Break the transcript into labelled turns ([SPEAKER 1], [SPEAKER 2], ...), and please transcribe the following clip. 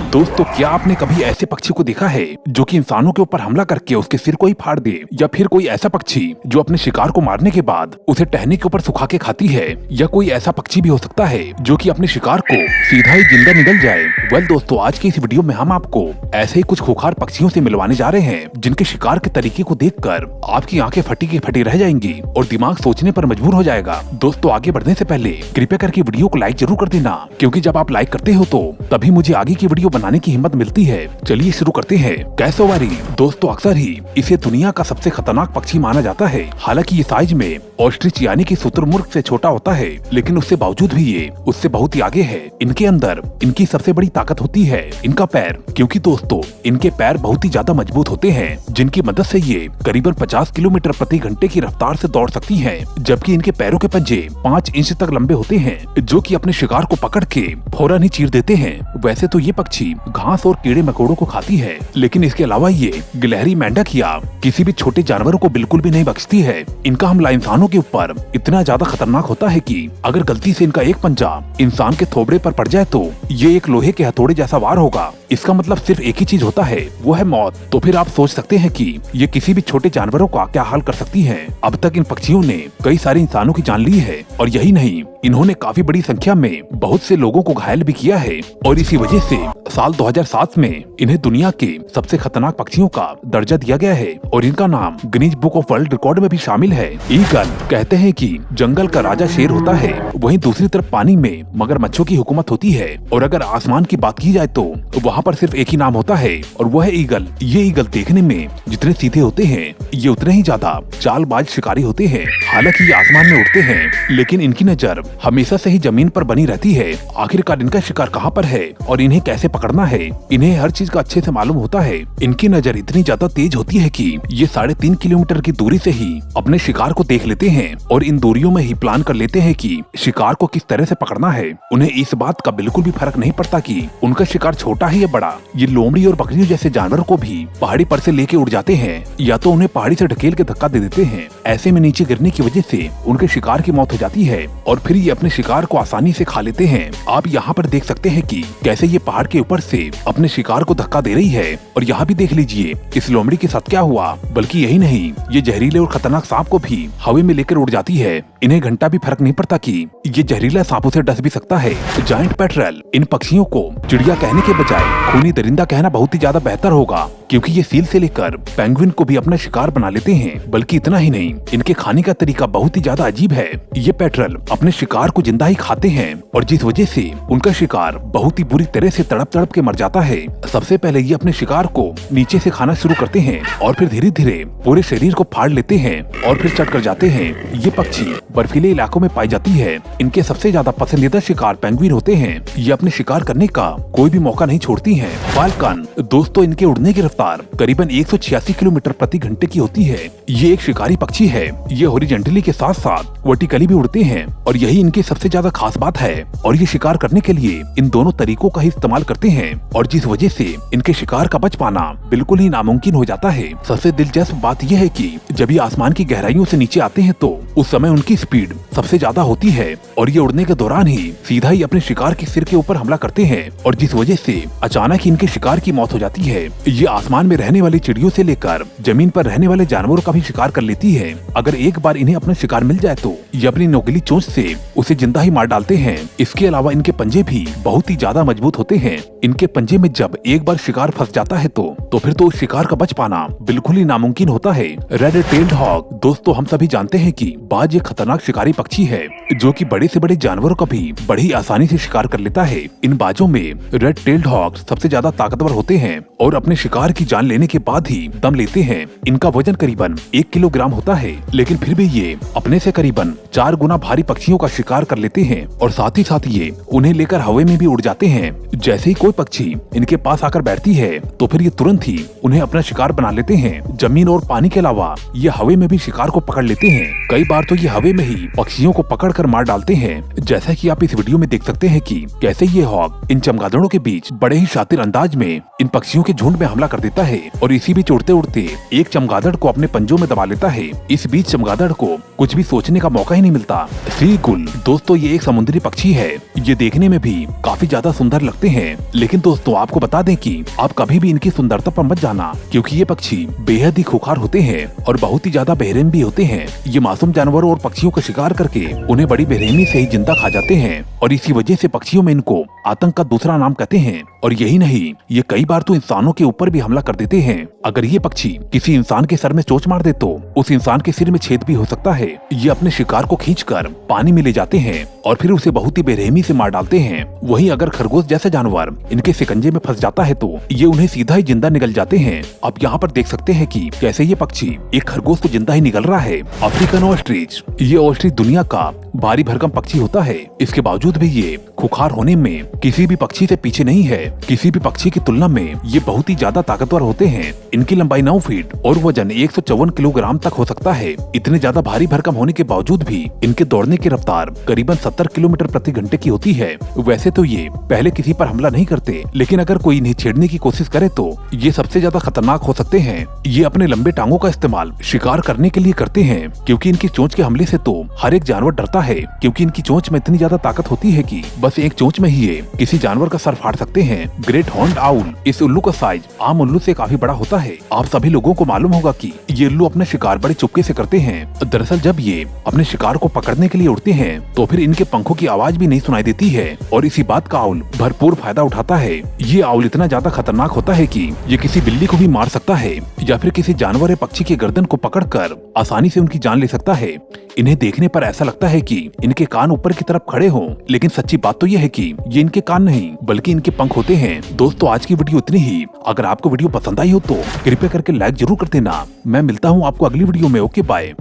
[SPEAKER 1] दोस्तों, क्या आपने कभी ऐसे पक्षी को देखा है जो कि इंसानों के ऊपर हमला करके उसके सिर को ही फाड़ दे, या फिर कोई ऐसा पक्षी जो अपने शिकार को मारने के बाद उसे टहनी के ऊपर सुखा के खाती है, या कोई ऐसा पक्षी भी हो सकता है जो कि अपने शिकार को सीधा ही जिंदा निगल जाए। वेल दोस्तों, आज की इस वीडियो में हम आपको ऐसे ही कुछ खूंखार पक्षियों से मिलवाने जा रहे हैं जिनके शिकार के तरीके को देखकर आपकी आंखें फटी की फटी रह जाएंगी और दिमाग सोचने पर मजबूर हो जाएगा। दोस्तों, आगे बढ़ने से पहले कृपया करके वीडियो को लाइक जरूर कर देना, क्योंकि जब आप लाइक करते हो तो तभी मुझे आगे की वीडियो बनाने की हिम्मत मिलती है। चलिए शुरू करते हैं। कैसोवारी दोस्तों, अक्सर ही इसे दुनिया का सबसे खतरनाक पक्षी माना जाता है। हालांकि ये साइज में ऑस्ट्रिच यानी कि शुतुरमुर्ग से छोटा होता है, लेकिन उससे बावजूद भी ये उससे बहुत ही आगे है। इनके अंदर इनकी सबसे बड़ी ताकत होती है इनका पैर, क्योंकि दोस्तों इनके पैर बहुत ही ज्यादा मजबूत होते हैं, जिनकी मदद से ये करीबन 50 किलोमीटर प्रति घंटे की रफ्तार से दौड़ सकती हैं। जबकि इनके पैरों के पंजे 5 इंच तक लंबे होते हैं, जो कि अपने शिकार को पकड़ के फौरन ही चीर देते हैं। वैसे तो ये पक्षी घास और कीड़े मकोड़ों को खाती है, लेकिन इसके अलावा ये गिलहरी, मेंढक या किसी भी छोटे जानवरों को बिल्कुल भी नहीं बख्शती है। इनका हमला इंसानों के ऊपर इतना ज्यादा खतरनाक होता है कि अगर गलती से इनका एक पंजा इंसान के थोबड़े पर पड़ जाए तो ये एक लोहे के हथौड़े जैसा वार होगा। इसका मतलब सिर्फ एक ही चीज होता है, वो है मौत। तो फिर आप सोच सकते हैं कि ये किसी भी छोटे जानवरों का क्या हाल कर सकती है। अब तक इन पक्षियों ने कई सारे इंसानों की जान ली है, और यही नहीं, इन्होंने काफी बड़ी संख्या में बहुत से लोगों को घायल भी किया है। और इसी वजह से साल 2007 में इन्हें दुनिया के सबसे खतरनाक पक्षियों का दर्जा दिया गया है, और इनका नाम Guinness book of world record में भी शामिल है। ईगल कहते हैं कि जंगल का राजा शेर होता है, वहीं दूसरी तरफ पानी में मगरमच्छों की हुकूमत होती है। और अगर आसमान की बात की जाए तो वहाँ पर सिर्फ एक ही नाम होता है, और वह है ईगल। ये ईगल देखने में जितने सीधे होते हैं, ये उतने ही ज्यादा चालबाज शिकारी होते हैं। हालांकि ये आसमान में उड़ते हैं, लेकिन इनकी नजर हमेशा से ही जमीन पर बनी रहती है। आखिरकार इनका शिकार कहाँ पर है और इन्हें कैसे पकड़ना है, इन्हें हर चीज का अच्छे से मालूम होता है। इनकी नजर इतनी ज्यादा तेज होती है कि ये 3.5 किलोमीटर की दूरी से ही अपने शिकार को देख लेते हैं, और इन दूरियों में ही प्लान कर लेते हैं कि शिकार को किस तरह से पकड़ना है। उन्हें इस बात का बिल्कुल भी फर्क नहीं पड़ता कि उनका शिकार छोटा है या बड़ा। ये लोमड़ी और बकरियों जैसे जानवरों को भी पहाड़ी पर से लेके उड़ जाते हैं, या तो उन्हें पहाड़ी से ढकेल के धक्का दे देते हैं। ऐसे में नीचे गिरने की वजह से उनके शिकार की मौत हो जाती है, और फिर ये अपने शिकार को आसानी से खा लेते हैं। आप यहाँ पर देख सकते हैं कि कैसे ये पहाड़ के ऊपर से अपने शिकार को धक्का दे रही है। और यहाँ भी देख लीजिए इस लोमड़ी के साथ क्या हुआ। बल्कि यही नहीं, ये जहरीले और खतरनाक सांप को भी हवा में लेकर उड़ जाती है। इन्हें घंटा भी फर्क नहीं पड़ता कि ये जहरीला सांपों से डस भी सकता है। जायंट पेट्रेल इन पक्षियों को चिड़िया कहने के बजाय खूनी दरिंदा कहना बहुत ही ज्यादा बेहतर होगा, क्योंकि ये सील से लेकर पेंगुइन को भी अपना शिकार बना लेते हैं। बल्कि इतना ही नहीं, इनके खाने का तरीका बहुत ही ज्यादा अजीब है। ये पेट्रेल अपने शिकार को जिंदा ही खाते हैं, और जिस वजह से उनका शिकार बहुत ही बुरी तरह से तड़प तड़प के मर जाता है। सबसे पहले ये अपने शिकार को नीचे से खाना शुरू करते हैं, और फिर धीरे धीरे पूरे शरीर को फाड़ लेते हैं, और फिर चट कर जाते हैं। ये पक्षी बर्फीले इलाकों में पाई जाती है। इनके सबसे ज्यादा पसंदीदा शिकार पेंगुइन होते हैं। ये अपने शिकार करने का कोई भी मौका नहीं छोड़ती हैं। फाल्कन दोस्तों, इनके उड़ने की रफ्तार करीबन 186 किलोमीटर प्रति घंटे की होती है। ये एक शिकारी पक्षी है। ये हॉरिजॉन्टली के साथ साथ वर्टिकली भी उड़ते हैं, और यही इनकी सबसे ज्यादा खास बात है। और ये शिकार करने के लिए इन दोनों तरीकों का ही इस्तेमाल करते हैं, और जिस वजह से इनके शिकार का बच पाना बिल्कुल ही नामुमकिन हो जाता है। सबसे दिलचस्प बात यह है कि जब ये आसमान की गहराइयों से नीचे आते हैं तो उस समय उनकी स्पीड सबसे ज्यादा होती है, और ये उड़ने के दौरान ही सीधा ही अपने शिकार के सिर के ऊपर हमला करते हैं, और जिस वजह से अचानक ही इनके शिकार की मौत हो जाती है। ये आसमान में रहने वाली चिड़ियों से लेकर जमीन पर रहने वाले जानवरों का भी शिकार कर लेती है। अगर एक बार इन्हें अपना शिकार मिल जाए तो ये अपनी नोकीली चोंच से उसे जिंदा ही मार डालते हैं। इसके अलावा इनके पंजे भी बहुत ही ज्यादा मजबूत होते हैं। इनके पंजे में जब एक बार शिकार फंस जाता है तो फिर तो उस शिकार का बच पाना बिल्कुल ही नामुमकिन होता है। रेड टेल्ड हॉग दोस्तों, हम सभी जानते हैं कि बाज एक खतरनाक शिकारी पक्षी है, जो कि बड़े से बड़े जानवरों का भी बड़ी आसानी से शिकार कर लेता है। इन बाजों में रेड टेल्ड हॉग सबसे ज्यादा ताकतवर होते हैं, और अपने शिकार की जान लेने के बाद ही दम लेते हैं। इनका वजन करीबन 1 किलोग्राम होता है, लेकिन फिर भी ये अपने से करीबन 4 गुना भारी पक्षियों का शिकार कर लेते हैं, और साथ ही साथ ये उन्हें लेकर हवा में भी उड़ जाते हैं। जैसे ही कोई पक्षी इनके पास आकर बैठती है तो फिर ये तुरंत ही उन्हें अपना शिकार बना लेते हैं। जमीन और पानी के अलावा ये हवा में भी शिकार को पकड़ लेते हैं। कई बार तो ये हवा में ही पक्षियों को पकड़ कर मार डालते हैं। जैसा कि आप इस वीडियो में देख सकते हैं कि कैसे ये हॉग इन चमगादड़ों के बीच बड़े ही शातिर अंदाज में इन पक्षियों के झुंड में हमला कर देता है और इसी बीच उड़ते उड़ते एक चमगादड़ को अपने पंजों में दबा लेता है। इस बीच चमगादड़ को कुछ भी सोचने का मौका ही नहीं मिलता। सीगुल दोस्तों ये एक समुद्री पक्षी है। ये देखने में भी काफी ज्यादा सुंदर लगते हैं, लेकिन दोस्तों आपको बता दें कि आप कभी भी इनकी सुंदरता पर मत जाना, क्योंकि ये पक्षी बेहद ही खूंखार होते हैं और बहुत ही ज्यादा बेरहम भी होते हैं। ये मासूम जानवरों और पक्षियों का शिकार करके उन्हें बड़ी बेरहमी से ही जिंदा खा जाते हैं और इसी वजह से पक्षियों में इनको आतंक का दूसरा नाम कहते हैं। और यही नहीं, ये कई बार तो इंसानों के ऊपर भी हमला कर देते हैं। अगर ये पक्षी किसी इंसान के सर में चोंच मार दे तो उस इंसान के सिर में छेद भी हो सकता है। ये अपने शिकार को खींचकर पानी में ले जाते हैं और फिर उसे बहुत ही बेरहमी से मार डालते हैं। वहीं अगर खरगोश जैसा जानवर इनके शिकंजे में फंस जाता है तो ये उन्हें सीधा ही जिंदा निगल जाते हैं। आप यहाँ पर देख सकते हैं कि कैसे ये पक्षी एक खरगोश को जिंदा ही निगल रहा है। अफ्रीकन ऑस्ट्रिच, ये ऑस्ट्रिच दुनिया का भारी भरकम पक्षी होता है। इसके बावजूद भी ये खुखार होने में किसी भी पक्षी से पीछे नहीं है। किसी भी पक्षी की तुलना में ये बहुत ही ज्यादा ताकतवर होते हैं। इनकी लंबाई 9 फीट और वजन 154 किलोग्राम तक हो सकता है। इतने ज्यादा भारी भरकम होने के बावजूद भी इनके दौड़ने की रफ्तार करीबन 70 किलोमीटर प्रति घंटे की होती है। वैसे तो ये पहले किसी पर हमला नहीं करते, लेकिन अगर कोई इन्हें छेड़ने की कोशिश करे तो ये सबसे ज्यादा खतरनाक हो सकते हैं। ये अपने लंबे टांगों का इस्तेमाल शिकार करने के लिए करते हैं, क्योंकि इनकी चोंच के हमले से तो हर एक जानवर डरता है, क्योंकि इनकी चोंच में इतनी ज्यादा ताकत होती है कि बस एक चोंच में ही ये किसी जानवर का सर फाड़ सकते हैं। ग्रेट हॉर्न्ड आउल, इस उल्लू का साइज आम उल्लू से काफी बड़ा होता है। आप सभी लोगों को मालूम होगा कि ये उल्लू अपने शिकार बड़े चुपके से करते हैं। दरअसल जब ये अपने शिकार को पकड़ने के लिए उड़ते हैं तो फिर इनके पंखों की आवाज भी नहीं सुनाई देती है और इसी बात का आउल भरपूर फायदा उठाता है। ये आउल इतना ज्यादा खतरनाक होता है कि ये किसी बिल्ली को भी मार सकता है या फिर किसी जानवर या पक्षी की गर्दन को पकड़कर आसानी से उनकी जान ले सकता है। इन्हें देखने पर ऐसा लगता है कि इनके कान ऊपर की तरफ खड़े हों, लेकिन सच्ची बात तो यह है कि ये इनके कान नहीं बल्कि इनके पंख होते हैं। दोस्तों आज की वीडियो इतनी ही। अगर आपको वीडियो पसंद आई हो तो कृपया करके लाइक जरूर कर देना। मैं मिलता हूँ आपको अगली वीडियो में। Okay bye.